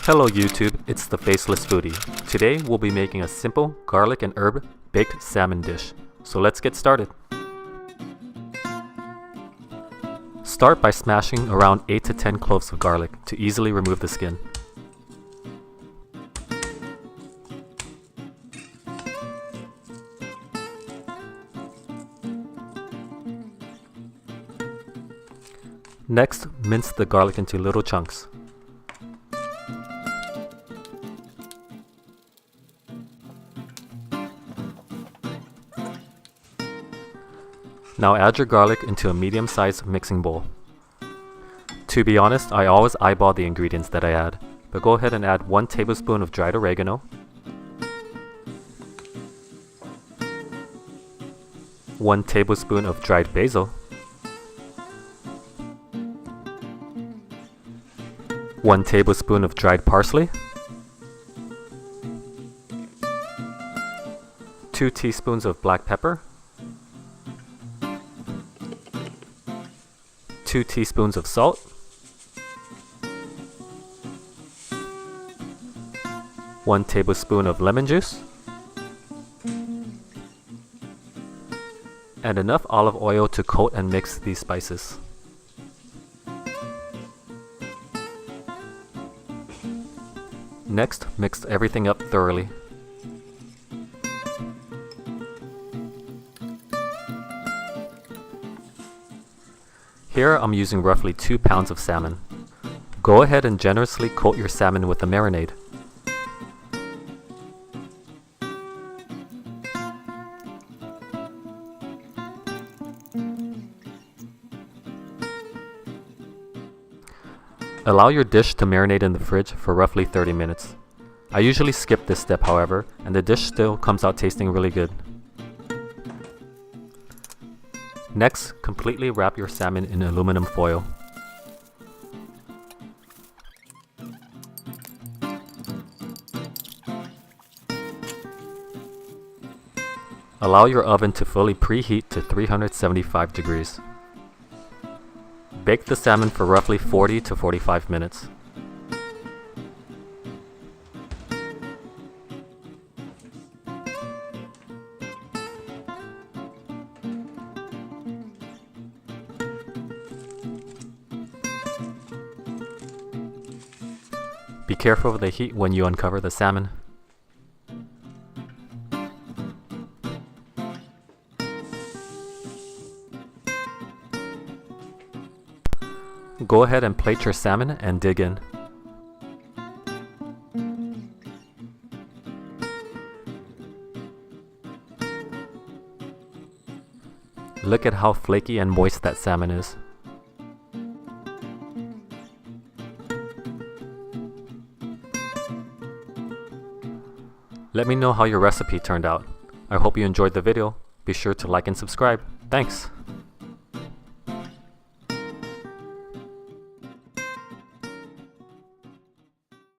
Hello YouTube, it's the Faceless Foodie. Today we'll be making a simple garlic and herb baked salmon dish. So let's get started. Start by smashing around 8 to 10 cloves of garlic to easily remove the skin. Next, mince the garlic into little chunks. Now add your garlic into a medium-sized mixing bowl. To be honest, I always eyeball the ingredients that I add, but go ahead and add 1 tablespoon of dried oregano, 1 tablespoon of dried basil, 1 tablespoon of dried parsley, 2 teaspoons of black pepper, 2 teaspoons of salt, 1 tablespoon of lemon juice, and enough olive oil to coat and mix these spices. Next, mix everything up thoroughly. Here I'm using roughly 2 pounds of salmon. Go ahead and generously coat your salmon with the marinade. Allow your dish to marinate in the fridge for roughly 30 minutes. I usually skip this step, however, and the dish still comes out tasting really good. Next, completely wrap your salmon in aluminum foil. Allow your oven to fully preheat to 375 degrees. Bake the salmon for roughly 40 to 45 minutes. Be careful of the heat when you uncover the salmon. Go ahead and plate your salmon and dig in. Look at how flaky and moist that salmon is. Let me know how your recipe turned out. I hope you enjoyed the video. Be sure to like and subscribe. Thanks!